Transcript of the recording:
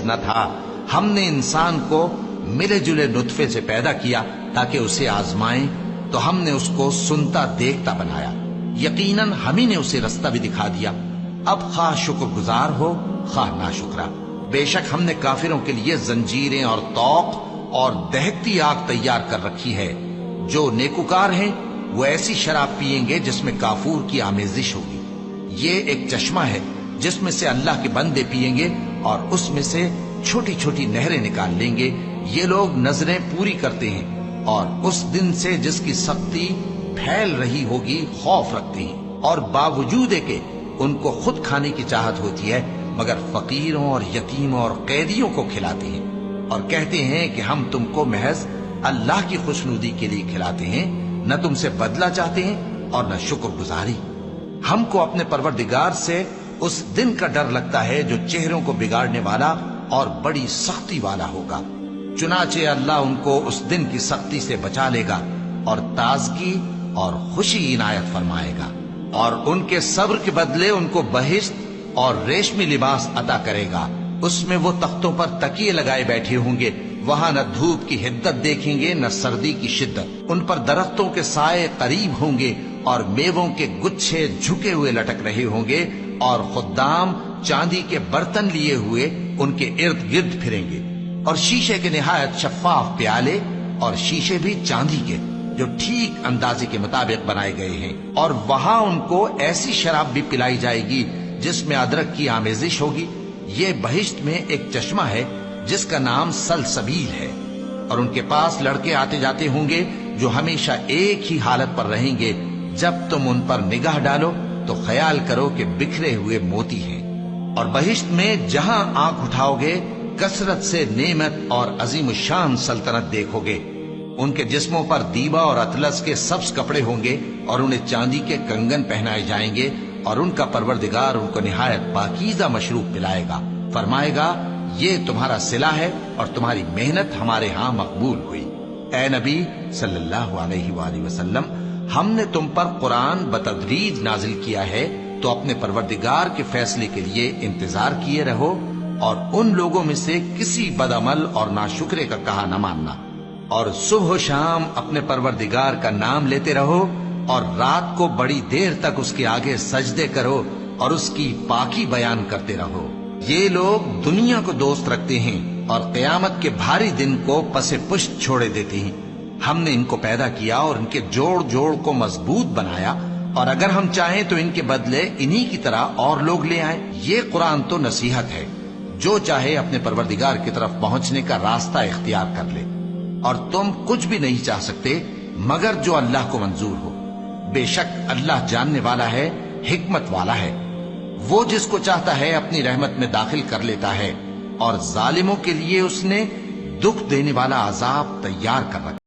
نہ تھا، ہم نے انسان کو ملے جلے نطفے سے پیدا کیا تاکہ اسے آزمائیں، تو ہم نے اس کو سنتا دیکھتا بنایا، یقیناً ہم ہی نے اسے رستہ بھی دکھا دیا۔ اب خواہ شکر گزار ہو خواہ ناشکرا، بے شک ہم نے کافروں کے لیے زنجیریں اور طوق اور دہکتی آگ تیار کر رکھی ہے۔ جو نیکوکار ہیں وہ ایسی شراب پیئیں گے جس میں کافور کی آمیزش ہوگی۔ یہ ایک چشمہ ہے جس میں سے اللہ کے بندے پیئیں گے اور اس میں سے چھوٹی چھوٹی نہریں نکال لیں گے۔ یہ لوگ نظریں پوری کرتے ہیں اور اس دن سے جس کی سختی پھیل رہی ہوگی خوف رکھتے ہیں، اور باوجود ہے کہ ان کو خود کھانے کی چاہت ہوتی ہے مگر فقیروں اور یتیموں اور قیدیوں کو کھلاتے ہیں، اور کہتے ہیں کہ ہم تم کو محض اللہ کی خوشنودی کے لیے کھلاتے ہیں، نہ تم سے بدلہ چاہتے ہیں اور نہ شکر گزاری۔ ہم کو اپنے پروردگار سے اس دن کا ڈر لگتا ہے جو چہروں کو بگاڑنے والا اور بڑی سختی والا ہوگا، چنانچہ اللہ ان کو اس دن کی سختی سے بچا لے گا اور تازگی اور خوشی عنایت فرمائے گا، اور ان کے صبر کے بدلے ان کو بہشت اور ریشمی لباس عطا کرے گا۔ اس میں وہ تختوں پر تکیے لگائے بیٹھے ہوں گے، وہاں نہ دھوپ کی حدت دیکھیں گے نہ سردی کی شدت، ان پر درختوں کے سائے قریب ہوں گے اور میووں کے گچھے جھکے ہوئے لٹک رہے ہوں گے، اور خدام چاندی کے برتن لیے ہوئے ان کے ارد گرد پھریں گے، اور شیشے کے نہایت شفاف پیالے، اور شیشے بھی چاندی کے جو ٹھیک اندازے کے مطابق بنائے گئے ہیں، اور وہاں ان کو ایسی شراب بھی پلائی جائے گی جس میں ادرک کی آمیزش ہوگی۔ یہ بہشت میں ایک چشمہ ہے جس کا نام سلسبیل ہے، اور ان کے پاس لڑکے آتے جاتے ہوں گے جو ہمیشہ ایک ہی حالت پر رہیں گے۔ جب تم ان پر نگاہ ڈالو تو خیال کرو کہ بکھرے ہوئے موتی ہیں، اور بہشت میں جہاں آنکھ اٹھاؤ گے کثرت سے نعمت اور عظیم الشان سلطنت دیکھو گے۔ ان کے جسموں پر دیبا اور اطلس کے سبز کپڑے ہوں گے، اور انہیں چاندی کے کنگن پہنائے جائیں گے، اور ان کا پروردگار ان کو نہایت پاکیزہ مشروب پلائے گا، فرمائے گا یہ تمہارا صلہ ہے اور تمہاری محنت ہمارے ہاں مقبول ہوئی۔ اے نبی صلی اللہ علیہ وآلہ وسلم، ہم نے تم پر قرآن بتدریج نازل کیا ہے، تو اپنے پروردگار کے فیصلے کے لیے انتظار کیے رہو، اور ان لوگوں میں سے کسی بدعمل اور ناشکرے کا کہا نہ ماننا، اور صبح و شام اپنے پروردگار کا نام لیتے رہو، اور رات کو بڑی دیر تک اس کے آگے سجدے کرو اور اس کی پاکی بیان کرتے رہو۔ یہ لوگ دنیا کو دوست رکھتے ہیں اور قیامت کے بھاری دن کو پس پشت چھوڑے دیتے ہیں۔ ہم نے ان کو پیدا کیا اور ان کے جوڑ جوڑ کو مضبوط بنایا، اور اگر ہم چاہیں تو ان کے بدلے انہی کی طرح اور لوگ لے آئیں۔ یہ قرآن تو نصیحت ہے، جو چاہے اپنے پروردگار کی طرف پہنچنے کا راستہ اختیار کر لے، اور تم کچھ بھی نہیں چاہ سکتے مگر جو اللہ کو منظور ہو۔ بے شک اللہ جاننے والا ہے، حکمت والا ہے۔ وہ جس کو چاہتا ہے اپنی رحمت میں داخل کر لیتا ہے، اور ظالموں کے لیے اس نے دکھ دینے والا عذاب تیار کر رکھا۔